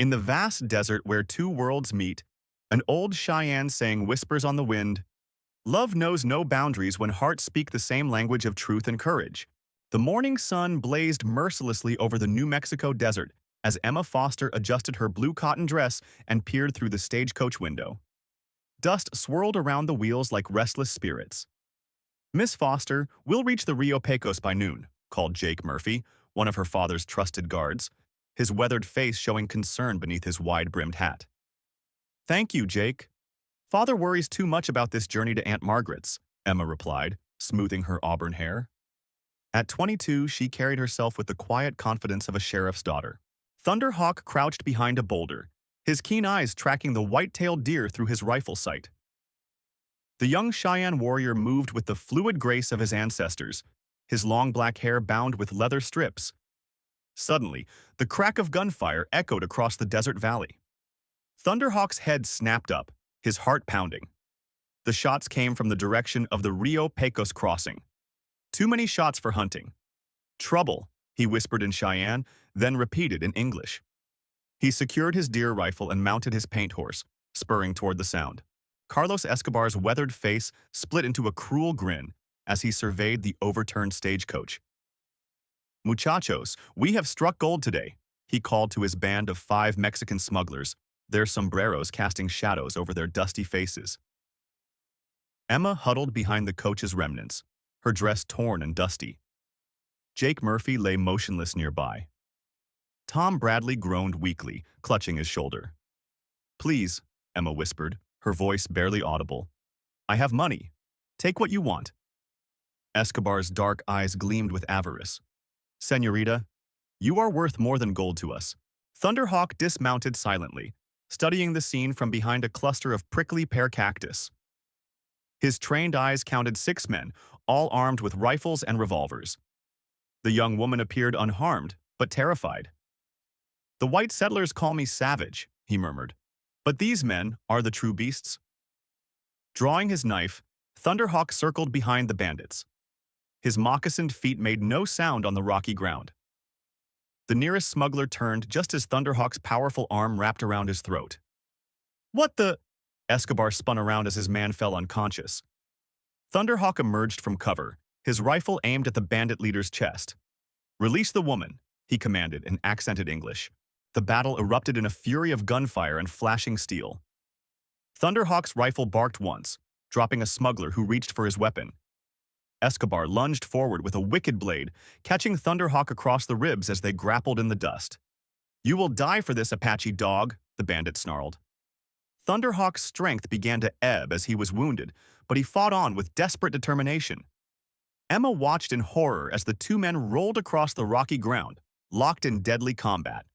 In the vast desert where two worlds meet, an old Cheyenne saying whispers on the wind, "Love knows no boundaries when hearts speak the same language of truth and courage." The morning sun blazed mercilessly over the New Mexico desert as Emma Foster adjusted her blue cotton dress and peered through the stagecoach window. Dust swirled around the wheels like restless spirits. "Miss Foster, we'll reach the Rio Pecos by noon," called Jake Murphy, one of her father's trusted guards, his weathered face showing concern beneath his wide-brimmed hat. "Thank you, Jake. Father worries too much about this journey to Aunt Margaret's," Emma replied, smoothing her auburn hair. At 22, she carried herself with the quiet confidence of a sheriff's daughter. Thunderhawk crouched behind a boulder, his keen eyes tracking the white-tailed deer through his rifle sight. The young Cheyenne warrior moved with the fluid grace of his ancestors, his long black hair bound with leather strips. Suddenly, the crack of gunfire echoed across the desert valley. Thunderhawk's head snapped up, his heart pounding. The shots came from the direction of the Rio Pecos crossing. "Too many shots for hunting." "Trouble," he whispered in Cheyenne, then repeated in English. He secured his deer rifle and mounted his paint horse, spurring toward the sound. Carlos Escobar's weathered face split into a cruel grin as he surveyed the overturned stagecoach. "Muchachos, we have struck gold today," he called to his band of 5 Mexican smugglers, their sombreros casting shadows over their dusty faces. Emma huddled behind the coach's remnants, her dress torn and dusty. Jake Murphy lay motionless nearby. Tom Bradley groaned weakly, clutching his shoulder. "Please," Emma whispered, her voice barely audible. "I have money. Take what you want." Escobar's dark eyes gleamed with avarice. "Señorita, you are worth more than gold to us." Thunderhawk dismounted silently, studying the scene from behind a cluster of prickly pear cactus. His trained eyes counted 6 men, all armed with rifles and revolvers. The young woman appeared unharmed, but terrified. "The white settlers call me savage," he murmured, "but these men are the true beasts." Drawing his knife, Thunderhawk circled behind the bandits. His moccasined feet made no sound on the rocky ground. The nearest smuggler turned just as Thunderhawk's powerful arm wrapped around his throat. "What the—" Escobar spun around as his man fell unconscious. Thunderhawk emerged from cover, his rifle aimed at the bandit leader's chest. "Release the woman," he commanded in accented English. The battle erupted in a fury of gunfire and flashing steel. Thunderhawk's rifle barked once, dropping a smuggler who reached for his weapon. Escobar lunged forward with a wicked blade, catching Thunderhawk across the ribs as they grappled in the dust. "You will die for this, Apache dog," the bandit snarled. Thunderhawk's strength began to ebb as he was wounded, but he fought on with desperate determination. Emma watched in horror as the 2 men rolled across the rocky ground, locked in deadly combat.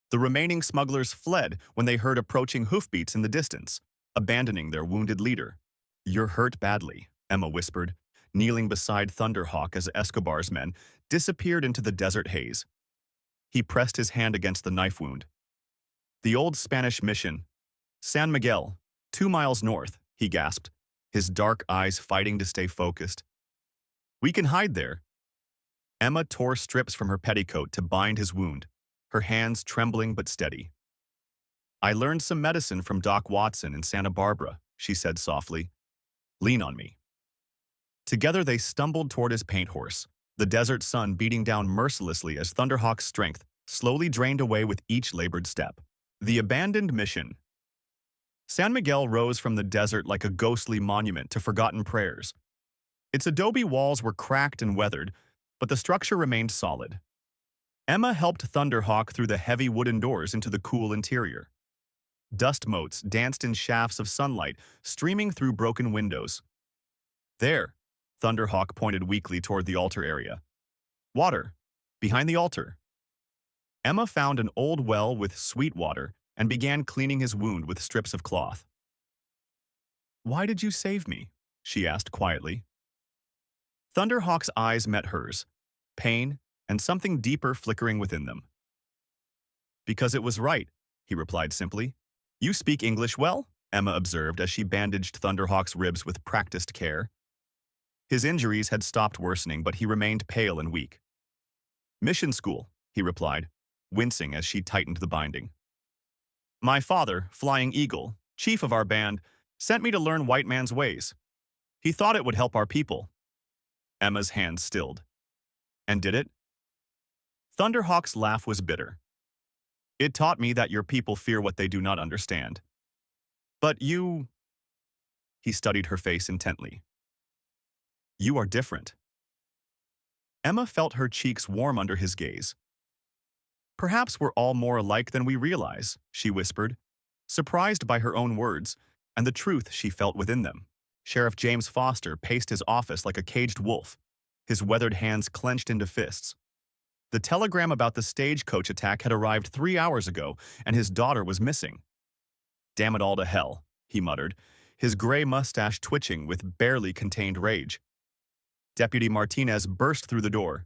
The remaining smugglers fled when they heard approaching hoofbeats in the distance, abandoning their wounded leader. "You're hurt badly," Emma whispered, kneeling beside Thunderhawk as Escobar's men disappeared into the desert haze. He pressed his hand against the knife wound. "The old Spanish mission, San Miguel, 2 miles north," he gasped, his dark eyes fighting to stay focused. "We can hide there." Emma tore strips from her petticoat to bind his wound, her hands trembling but steady. "I learned some medicine from Doc Watson in Santa Barbara," she said softly. "Lean on me." Together they stumbled toward his paint horse, the desert sun beating down mercilessly as Thunderhawk's strength slowly drained away with each labored step. The abandoned mission. San Miguel rose from the desert like a ghostly monument to forgotten prayers. Its adobe walls were cracked and weathered, but the structure remained solid. Emma helped Thunderhawk through the heavy wooden doors into the cool interior. Dust motes danced in shafts of sunlight, streaming through broken windows. "There," Thunderhawk pointed weakly toward the altar area. "Water, behind the altar." Emma found an old well with sweet water and began cleaning his wound with strips of cloth. "Why did you save me?" she asked quietly. Thunderhawk's eyes met hers, pain and something deeper flickering within them. "Because it was right," he replied simply. "You speak English well?" Emma observed as she bandaged Thunderhawk's ribs with practiced care. His injuries had stopped worsening, but he remained pale and weak. "Mission school," he replied, wincing as she tightened the binding. My father, Flying Eagle, chief of our band, sent me to learn white man's ways. He thought it would help our people. Emma's hand stilled. And did it? Thunderhawk's laugh was bitter. It taught me that your people fear what they do not understand. But you... He studied her face intently. You are different. Emma felt her cheeks warm under his gaze. Perhaps we're all more alike than we realize, she whispered, surprised by her own words and the truth she felt within them. Sheriff James Foster paced his office like a caged wolf, his weathered hands clenched into fists. The telegram about the stagecoach attack had arrived 3 hours ago, and his daughter was missing. Damn it all to hell, he muttered, his gray mustache twitching with barely contained rage. Deputy Martinez burst through the door.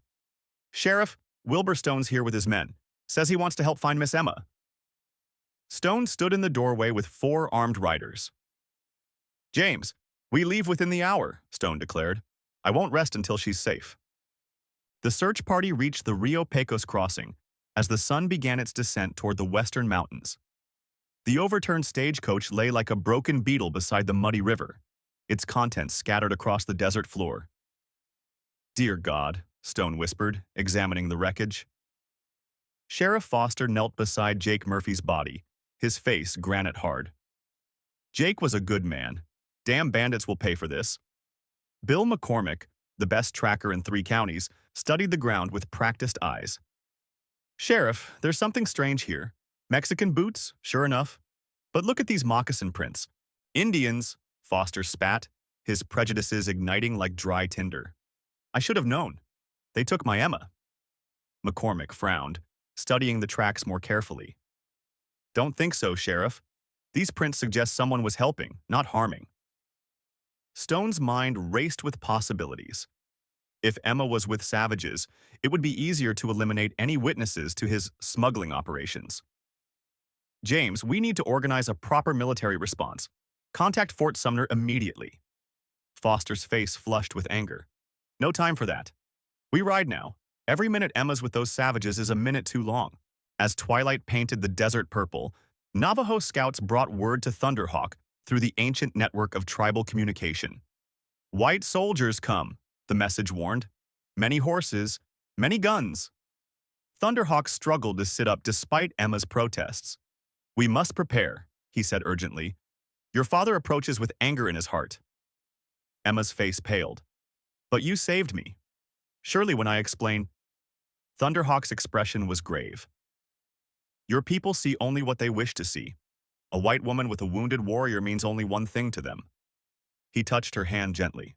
Sheriff, Wilbur Stone's here with his men. Says he wants to help find Miss Emma. Stone stood in the doorway with 4 armed riders. James, we leave within the hour, Stone declared. I won't rest until she's safe. The search party reached the Rio Pecos crossing as the sun began its descent toward the western mountains. The overturned stagecoach lay like a broken beetle beside the muddy river, its contents scattered across the desert floor. Dear God, Stone whispered, examining the wreckage. Sheriff Foster knelt beside Jake Murphy's body, his face granite hard. Jake was a good man. Damn bandits will pay for this. Bill McCormick, the best tracker in 3 counties, studied the ground with practiced eyes. Sheriff, there's something strange here. Mexican boots, sure enough. But look at these moccasin prints. Indians, Foster spat, his prejudices igniting like dry tinder. I should have known. They took my Emma. McCormick frowned, studying the tracks more carefully. Don't think so, Sheriff. These prints suggest someone was helping, not harming. Stone's mind raced with possibilities. If Emma was with savages, it would be easier to eliminate any witnesses to his smuggling operations. James, we need to organize a proper military response. Contact Fort Sumner immediately. Foster's face flushed with anger. No time for that. We ride now. Every minute Emma's with those savages is a minute too long. As twilight painted the desert purple, Navajo scouts brought word to Thunderhawk through the ancient network of tribal communication. White soldiers come, the message warned. Many horses, many guns. Thunderhawk struggled to sit up despite Emma's protests. We must prepare, he said urgently. Your father approaches with anger in his heart. Emma's face paled. But you saved me. Surely when I explain... Thunderhawk's expression was grave. Your people see only what they wish to see. A white woman with a wounded warrior means only one thing to them. He touched her hand gently.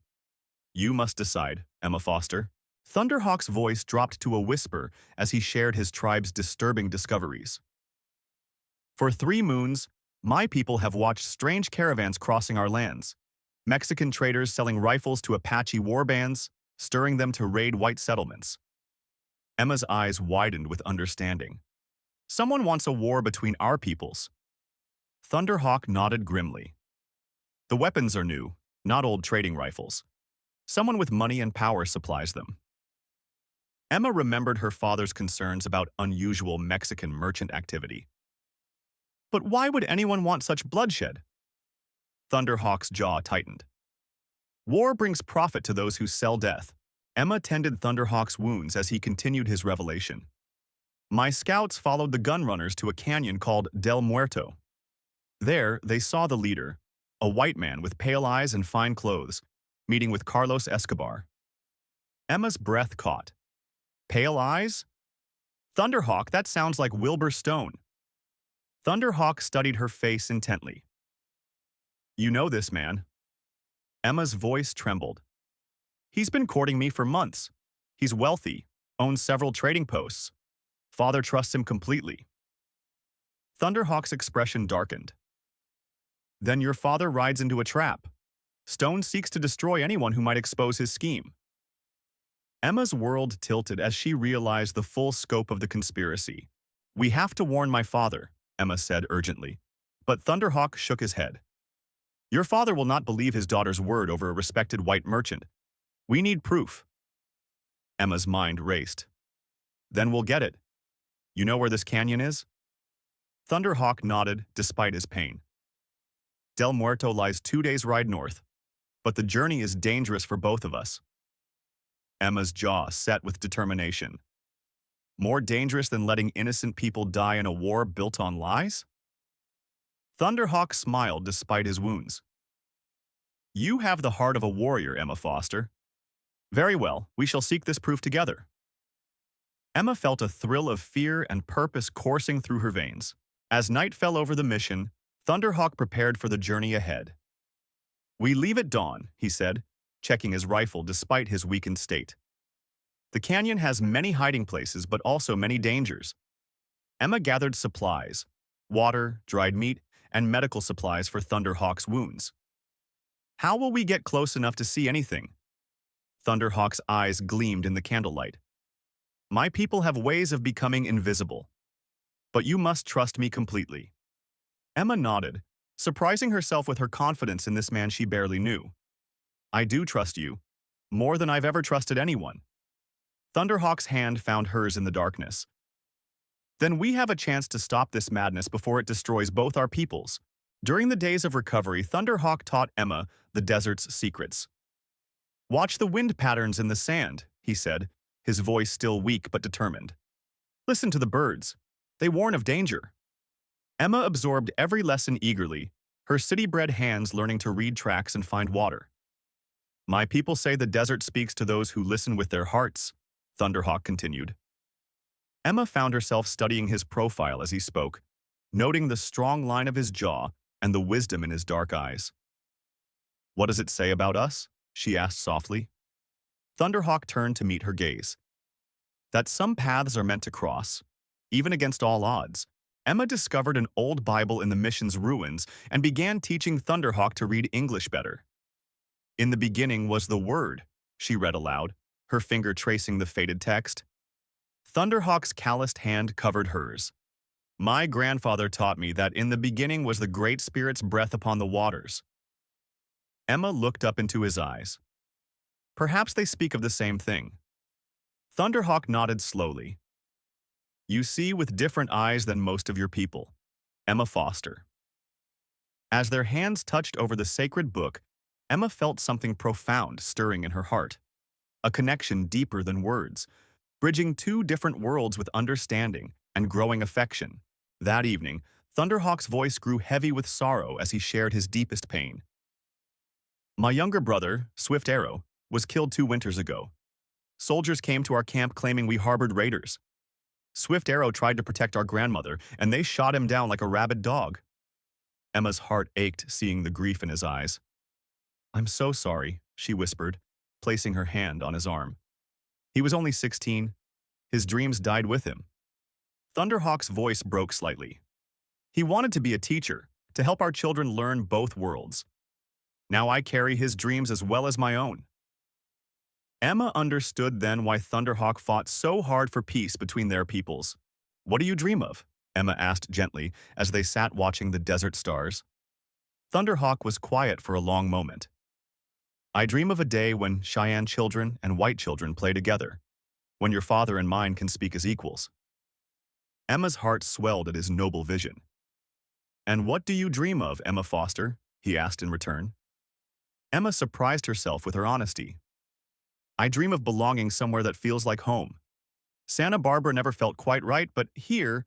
You must decide, Emma Foster. Thunderhawk's voice dropped to a whisper as he shared his tribe's disturbing discoveries. For 3 moons, my people have watched strange caravans crossing our lands. Mexican traders selling rifles to Apache warbands, stirring them to raid white settlements. Emma's eyes widened with understanding. Someone wants a war between our peoples. Thunderhawk nodded grimly. The weapons are new, not old trading rifles. Someone with money and power supplies them. Emma remembered her father's concerns about unusual Mexican merchant activity. But why would anyone want such bloodshed? Thunderhawk's jaw tightened. War brings profit to those who sell death. Emma tended Thunderhawk's wounds as he continued his revelation. My scouts followed the gunrunners to a canyon called Del Muerto. There, they saw the leader, a white man with pale eyes and fine clothes, meeting with Carlos Escobar. Emma's breath caught. Pale eyes? Thunderhawk, that sounds like Wilbur Stone. Thunderhawk studied her face intently. You know this man. Emma's voice trembled. He's been courting me for months. He's wealthy, owns several trading posts. Father trusts him completely. Thunderhawk's expression darkened. Then your father rides into a trap. Stone seeks to destroy anyone who might expose his scheme. Emma's world tilted as she realized the full scope of the conspiracy. We have to warn my father, Emma said urgently. But Thunderhawk shook his head. Your father will not believe his daughter's word over a respected white merchant. We need proof. Emma's mind raced. Then we'll get it. You know where this canyon is? Thunderhawk nodded despite his pain. Del Muerto lies 2 days' ride north, but the journey is dangerous for both of us. Emma's jaw set with determination. More dangerous than letting innocent people die in a war built on lies? Thunderhawk smiled despite his wounds. You have the heart of a warrior, Emma Foster. Very well, we shall seek this proof together. Emma felt a thrill of fear and purpose coursing through her veins. As night fell over the mission, Thunderhawk prepared for the journey ahead. We leave at dawn, he said, checking his rifle despite his weakened state. The canyon has many hiding places, but also many dangers. Emma gathered supplies, water, dried meat, and medical supplies for Thunderhawk's wounds. How will we get close enough to see anything? Thunderhawk's eyes gleamed in the candlelight. My people have ways of becoming invisible. But you must trust me completely. Emma nodded, surprising herself with her confidence in this man she barely knew. I do trust you, more than I've ever trusted anyone. Thunderhawk's hand found hers in the darkness. Then we have a chance to stop this madness before it destroys both our peoples. During the days of recovery, Thunderhawk taught Emma the desert's secrets. Watch the wind patterns in the sand, he said, his voice still weak but determined. Listen to the birds. They warn of danger. Emma absorbed every lesson eagerly, her city-bred hands learning to read tracks and find water. My people say the desert speaks to those who listen with their hearts, Thunderhawk continued. Emma found herself studying his profile as he spoke, noting the strong line of his jaw and the wisdom in his dark eyes. What does it say about us? She asked softly. Thunderhawk turned to meet her gaze. That some paths are meant to cross, even against all odds. Emma discovered an old Bible in the mission's ruins and began teaching Thunderhawk to read English better. In the beginning was the Word, she read aloud, her finger tracing the faded text. Thunderhawk's calloused hand covered hers. My grandfather taught me that in the beginning was the Great Spirit's breath upon the waters. Emma looked up into his eyes. Perhaps they speak of the same thing. Thunderhawk nodded slowly. You see with different eyes than most of your people. Emma Foster. As their hands touched over the sacred book, Emma felt something profound stirring in her heart. A connection deeper than words, bridging two different worlds with understanding and growing affection. That evening, Thunderhawk's voice grew heavy with sorrow as he shared his deepest pain. My younger brother, Swift Arrow, was killed 2 winters ago. Soldiers came to our camp claiming we harbored raiders. Swift Arrow tried to protect our grandmother, and they shot him down like a rabid dog. Emma's heart ached seeing the grief in his eyes. I'm so sorry, she whispered, placing her hand on his arm. He was only 16. His dreams died with him. Thunderhawk's voice broke slightly. He wanted to be a teacher, to help our children learn both worlds. Now I carry his dreams as well as my own. Emma understood then why Thunderhawk fought so hard for peace between their peoples. What do you dream of? Emma asked gently as they sat watching the desert stars. Thunderhawk was quiet for a long moment. I dream of a day when Cheyenne children and white children play together, when your father and mine can speak as equals. Emma's heart swelled at his noble vision. And what do you dream of, Emma Foster? He asked in return. Emma surprised herself with her honesty. I dream of belonging somewhere that feels like home. Santa Barbara never felt quite right, but here,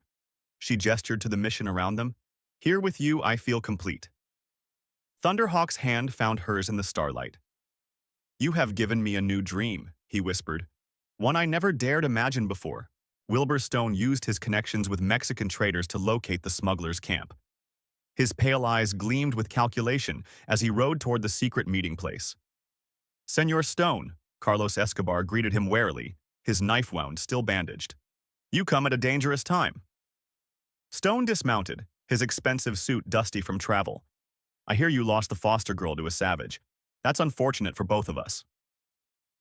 she gestured to the mission around them, here with you I feel complete. Thunderhawk's hand found hers in the starlight. You have given me a new dream, he whispered, one I never dared imagine before. Wilbur Stone used his connections with Mexican traders to locate the smugglers' camp. His pale eyes gleamed with calculation as he rode toward the secret meeting place. Senor Stone, Carlos Escobar greeted him warily, his knife wound still bandaged. You come at a dangerous time. Stone dismounted, his expensive suit dusty from travel. I hear you lost the foster girl to a savage. That's unfortunate for both of us.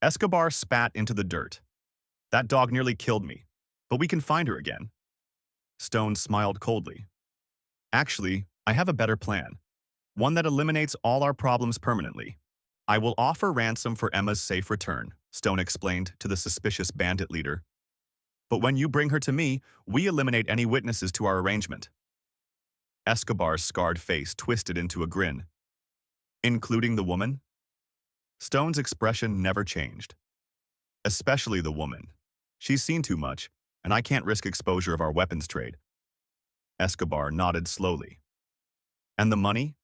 Escobar spat into the dirt. That dog nearly killed me, but we can find her again. Stone smiled coldly. Actually, I have a better plan, one that eliminates all our problems permanently. I will offer ransom for Emma's safe return, Stone explained to the suspicious bandit leader. But when you bring her to me, we eliminate any witnesses to our arrangement. Escobar's scarred face twisted into a grin. Including the woman? Stone's expression never changed. Especially the woman. She's seen too much, and I can't risk exposure of our weapons trade. Escobar nodded slowly. And the money?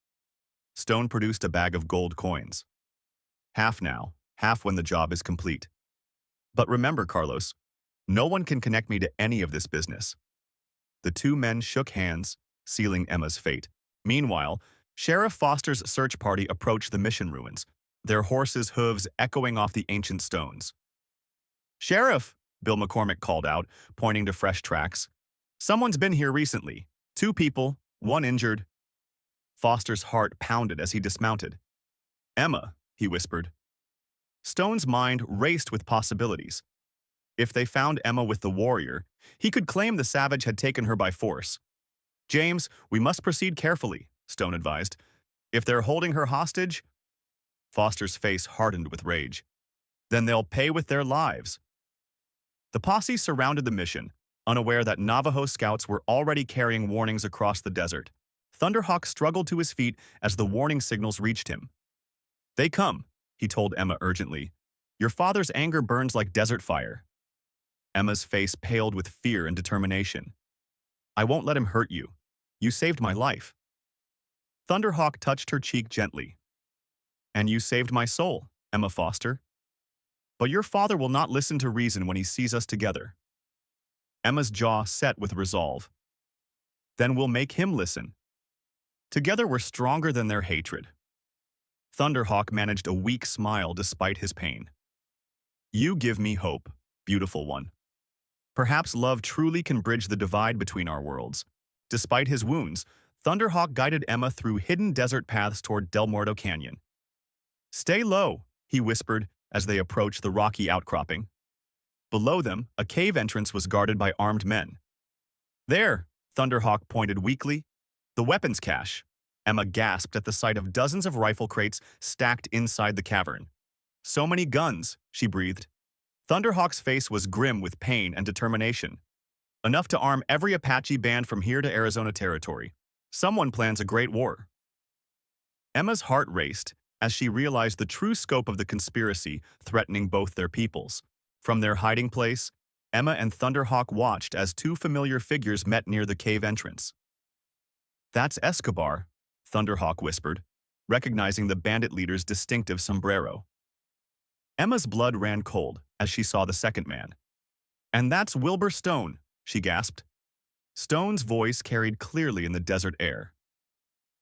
Stone produced a bag of gold coins. Half now, half when the job is complete. But remember, Carlos, no one can connect me to any of this business. The two men shook hands, sealing Emma's fate. Meanwhile, Sheriff Foster's search party approached the mission ruins, their horses' hooves echoing off the ancient stones. "Sheriff," Bill McCormick called out, pointing to fresh tracks. "Someone's been here recently. 2 people, 1 injured." Foster's heart pounded as he dismounted. "Emma," he whispered. Stone's mind raced with possibilities. If they found Emma with the warrior, he could claim the savage had taken her by force. "James, we must proceed carefully," Stone advised. "If they're holding her hostage—" Foster's face hardened with rage. "Then they'll pay with their lives." The posse surrounded the mission, unaware that Navajo scouts were already carrying warnings across the desert. Thunderhawk struggled to his feet as the warning signals reached him. "They come," he told Emma urgently. "Your father's anger burns like desert fire." Emma's face paled with fear and determination. "I won't let him hurt you. You saved my life." Thunderhawk touched her cheek gently. "And you saved my soul, Emma Foster. But your father will not listen to reason when he sees us together." Emma's jaw set with resolve. "Then we'll make him listen. Together we're stronger than their hatred." Thunderhawk managed a weak smile despite his pain. "You give me hope, beautiful one. Perhaps love truly can bridge the divide between our worlds." Despite his wounds, Thunderhawk guided Emma through hidden desert paths toward Del Muerto Canyon. "Stay low," he whispered as they approached the rocky outcropping. Below them, a cave entrance was guarded by armed men. "There," Thunderhawk pointed weakly. "The weapons cache." Emma gasped at the sight of dozens of rifle crates stacked inside the cavern. "So many guns," she breathed. Thunderhawk's face was grim with pain and determination. "Enough to arm every Apache band from here to Arizona territory. Someone plans a great war." Emma's heart raced as she realized the true scope of the conspiracy threatening both their peoples. From their hiding place, Emma and Thunderhawk watched as 2 familiar figures met near the cave entrance. "That's Escobar," Thunderhawk whispered, recognizing the bandit leader's distinctive sombrero. Emma's blood ran cold as she saw the second man. "And that's Wilbur Stone," she gasped. Stone's voice carried clearly in the desert air.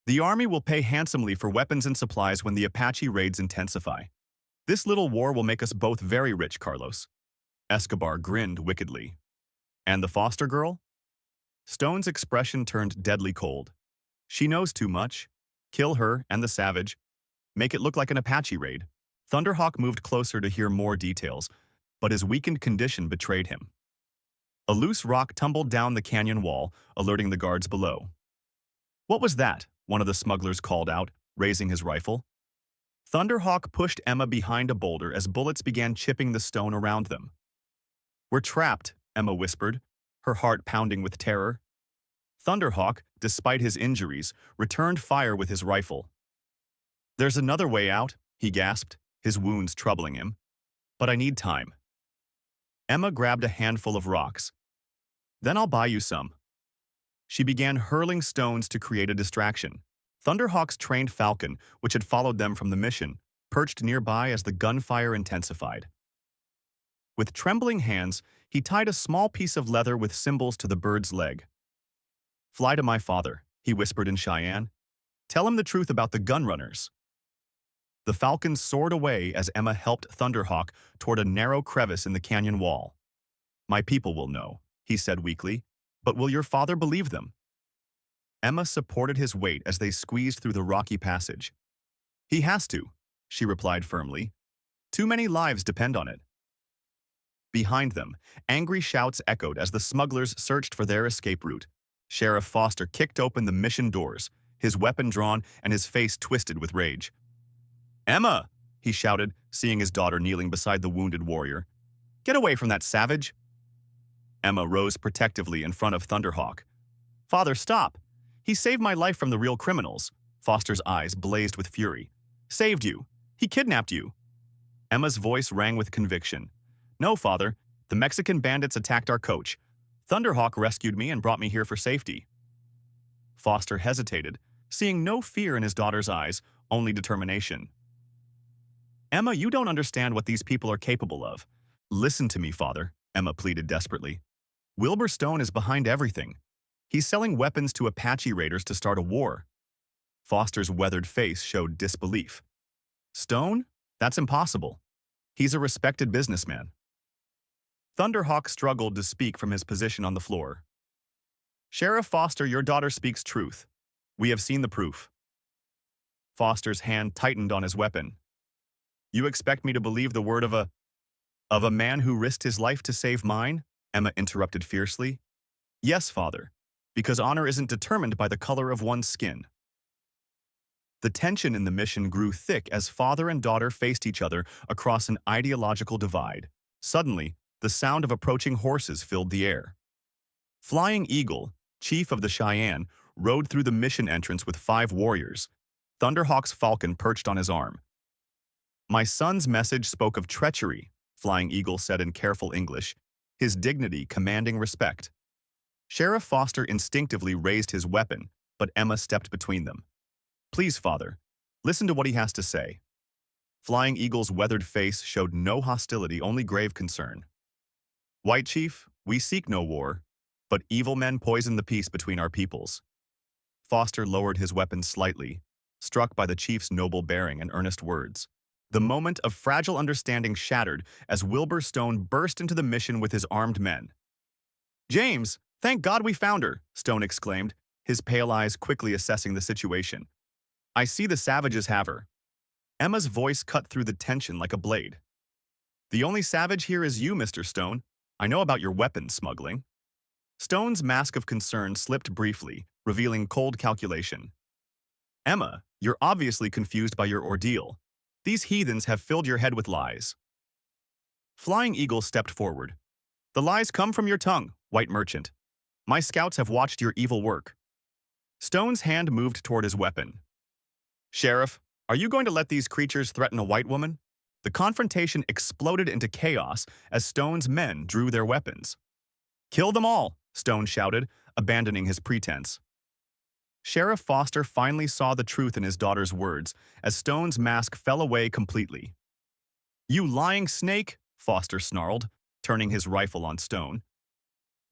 "The army will pay handsomely for weapons and supplies when the Apache raids intensify. This little war will make us both very rich, Carlos." Escobar grinned wickedly. "And the Foster girl?" Stone's expression turned deadly cold. "She knows too much. Kill her and the savage. Make it look like an Apache raid." Thunderhawk moved closer to hear more details, but his weakened condition betrayed him. A loose rock tumbled down the canyon wall, alerting the guards below. "What was that?" one of the smugglers called out, raising his rifle. Thunderhawk pushed Emma behind a boulder as bullets began chipping the stone around them. "We're trapped," Emma whispered, her heart pounding with terror. Thunderhawk, despite his injuries, returned fire with his rifle. "There's another way out," he gasped, his wounds troubling him. "But I need time." Emma grabbed a handful of rocks. "Then I'll buy you some." She began hurling stones to create a distraction. Thunderhawk's trained falcon, which had followed them from the mission, perched nearby as the gunfire intensified. With trembling hands, he tied a small piece of leather with symbols to the bird's leg. "Fly to my father," he whispered in Cheyenne. "Tell him the truth about the gunrunners." The falcon soared away as Emma helped Thunderhawk toward a narrow crevice in the canyon wall. "My people will know," he said weakly, "but will your father believe them?" Emma supported his weight as they squeezed through the rocky passage. "He has to," she replied firmly. "Too many lives depend on it." Behind them, angry shouts echoed as the smugglers searched for their escape route. Sheriff Foster kicked open the mission doors, his weapon drawn and his face twisted with rage. "Emma!" he shouted, seeing his daughter kneeling beside the wounded warrior. "Get away from that savage!" Emma rose protectively in front of Thunderhawk. "Father, stop! He saved my life from the real criminals. Foster's eyes blazed with fury. Saved you. He kidnapped you. Emma's voice rang with conviction. No, Father. The Mexican bandits attacked our coach. Thunderhawk rescued me and brought me here for safety. Foster hesitated, seeing no fear in his daughter's eyes, only determination. Emma, you don't understand what these people are capable of. Listen to me, Father, Emma pleaded desperately. Wilbur Stone is behind everything. He's selling weapons to Apache raiders to start a war. Foster's weathered face showed disbelief. Stone? That's impossible. He's a respected businessman. Thunderhawk struggled to speak from his position on the floor. Sheriff Foster, your daughter speaks truth. We have seen the proof. Foster's hand tightened on his weapon. You expect me to believe the word of a man who risked his life to save mine? Emma interrupted fiercely. Yes, Father, because honor isn't determined by the color of one's skin. The tension in the mission grew thick as father and daughter faced each other across an ideological divide. Suddenly, the sound of approaching horses filled the air. Flying Eagle, chief of the Cheyenne, rode through the mission entrance with 5 warriors. Thunderhawk's falcon perched on his arm. My son's message spoke of treachery, Flying Eagle said in careful English, his dignity commanding respect. Sheriff Foster instinctively raised his weapon, but Emma stepped between them. Please, Father, listen to what he has to say. Flying Eagle's weathered face showed no hostility, only grave concern. White Chief, we seek no war, but evil men poison the peace between our peoples. Foster lowered his weapon slightly, struck by the chief's noble bearing and earnest words. The moment of fragile understanding shattered as Wilbur Stone burst into the mission with his armed men. James, thank God we found her, Stone exclaimed, his pale eyes quickly assessing the situation. I see the savages have her. Emma's voice cut through the tension like a blade. The only savage here is you, Mr. Stone. I know about your weapons smuggling. Stone's mask of concern slipped briefly, revealing cold calculation. Emma, you're obviously confused by your ordeal. These heathens have filled your head with lies. Flying Eagle stepped forward. The lies come from your tongue, white merchant. My scouts have watched your evil work. Stone's hand moved toward his weapon. Sheriff, are you going to let these creatures threaten a white woman? The confrontation exploded into chaos as Stone's men drew their weapons. Kill them all, Stone shouted, abandoning his pretense. Sheriff Foster finally saw the truth in his daughter's words as Stone's mask fell away completely. You lying snake, Foster snarled, turning his rifle on Stone.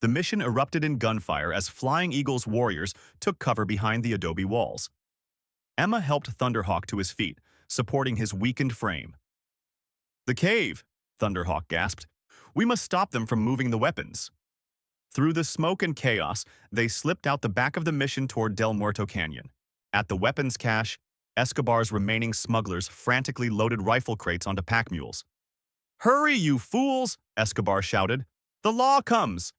The mission erupted in gunfire as Flying Eagle's warriors took cover behind the adobe walls. Emma helped Thunderhawk to his feet, supporting his weakened frame. The cave, Thunderhawk gasped. We must stop them from moving the weapons. Through the smoke and chaos, they slipped out the back of the mission toward Del Muerto Canyon. At the weapons cache, Escobar's remaining smugglers frantically loaded rifle crates onto pack mules. Hurry, you fools! Escobar shouted. The law comes!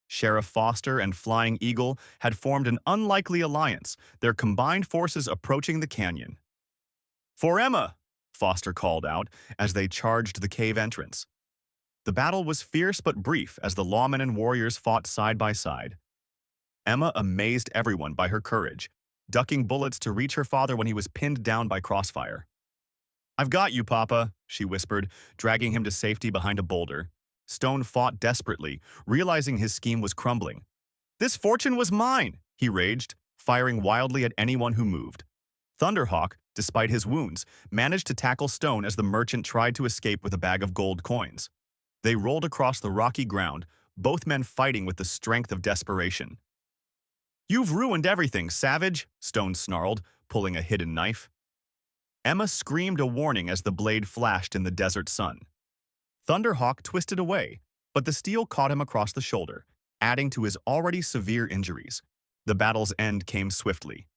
Sheriff Foster and Flying Eagle had formed an unlikely alliance, their combined forces approaching the canyon. For Emma! Foster called out as they charged the cave entrance. The battle was fierce but brief as the lawmen and warriors fought side by side. Emma amazed everyone by her courage, ducking bullets to reach her father when he was pinned down by crossfire. I've got you, Papa, she whispered, dragging him to safety behind a boulder. Stone fought desperately, realizing his scheme was crumbling. This fortune was mine, he raged, firing wildly at anyone who moved. Thunderhawk, despite his wounds, managed to tackle Stone as the merchant tried to escape with a bag of gold coins. They rolled across the rocky ground, both men fighting with the strength of desperation. You've ruined everything, savage, Stone snarled, pulling a hidden knife. Emma screamed a warning as the blade flashed in the desert sun. Thunderhawk twisted away, but the steel caught him across the shoulder, adding to his already severe injuries. The battle's end came swiftly.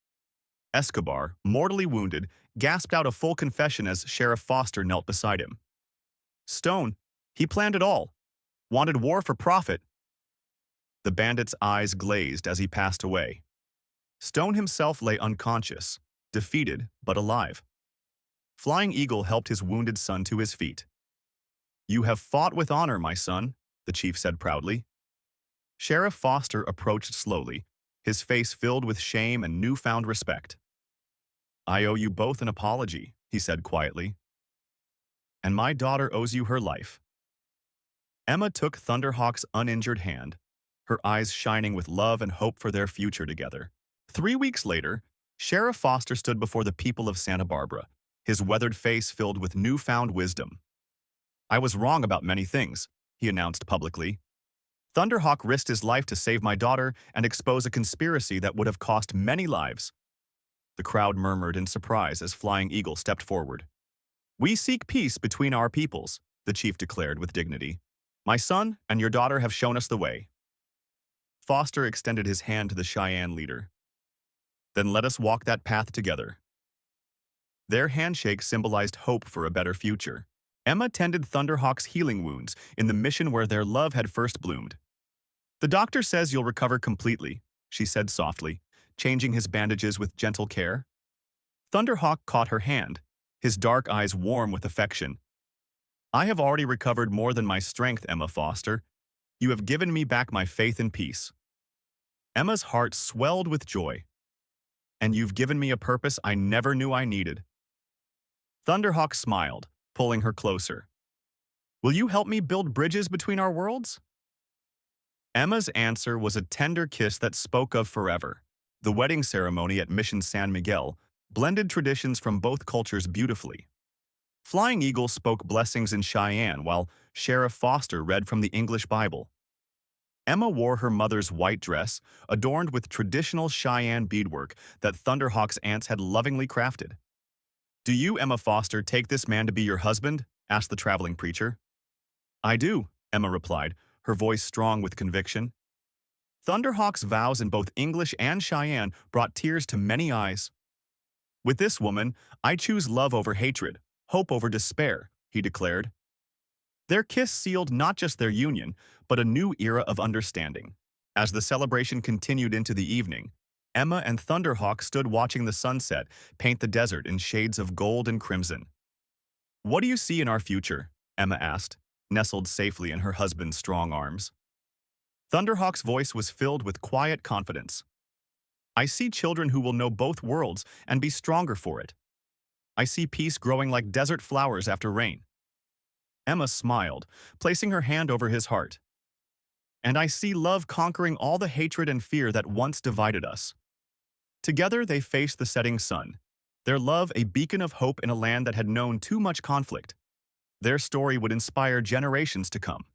Escobar, mortally wounded, gasped out a full confession as Sheriff Foster knelt beside him. Stone, he planned it all. Wanted war for profit. The bandit's eyes glazed as he passed away. Stone himself lay unconscious, defeated but alive. Flying Eagle helped his wounded son to his feet. You have fought with honor, my son, the chief said proudly. Sheriff Foster approached slowly, his face filled with shame and newfound respect. "I owe you both an apology," he said quietly. "And my daughter owes you her life." Emma took Thunderhawk's uninjured hand, her eyes shining with love and hope for their future together. 3 weeks later, Sheriff Foster stood before the people of Santa Barbara, his weathered face filled with newfound wisdom. "I was wrong about many things," he announced publicly. "Thunderhawk risked his life to save my daughter and expose a conspiracy that would have cost many lives." The crowd murmured in surprise as Flying Eagle stepped forward. "We seek peace between our peoples," the chief declared with dignity. "My son and your daughter have shown us the way." Foster extended his hand to the Cheyenne leader. "Then let us walk that path together." Their handshake symbolized hope for a better future. Emma tended Thunderhawk's healing wounds in the mission where their love had first bloomed. "The doctor says you'll recover completely," she said softly, changing his bandages with gentle care. Thunderhawk caught her hand, his dark eyes warm with affection. "I have already recovered more than my strength, Emma Foster. You have given me back my faith and peace." Emma's heart swelled with joy. "And you've given me a purpose I never knew I needed." Thunderhawk smiled, pulling her closer. "Will you help me build bridges between our worlds?" Emma's answer was a tender kiss that spoke of forever. The wedding ceremony at Mission San Miguel blended traditions from both cultures beautifully. Flying Eagle spoke blessings in Cheyenne while Sheriff Foster read from the English Bible. Emma wore her mother's white dress, adorned with traditional Cheyenne beadwork that Thunderhawk's aunts had lovingly crafted. "Do you, Emma Foster, take this man to be your husband?" asked the traveling preacher. "I do," Emma replied, her voice strong with conviction. Thunderhawk's vows in both English and Cheyenne brought tears to many eyes. "With this woman, I choose love over hatred, hope over despair," he declared. Their kiss sealed not just their union, but a new era of understanding. As the celebration continued into the evening, Emma and Thunderhawk stood watching the sunset paint the desert in shades of gold and crimson. "What do you see in our future?" Emma asked, nestled safely in her husband's strong arms. Thunderhawk's voice was filled with quiet confidence. "I see children who will know both worlds and be stronger for it. I see peace growing like desert flowers after rain." Emma smiled, placing her hand over his heart. "And I see love conquering all the hatred and fear that once divided us." Together they faced the setting sun, their love a beacon of hope in a land that had known too much conflict. Their story would inspire generations to come.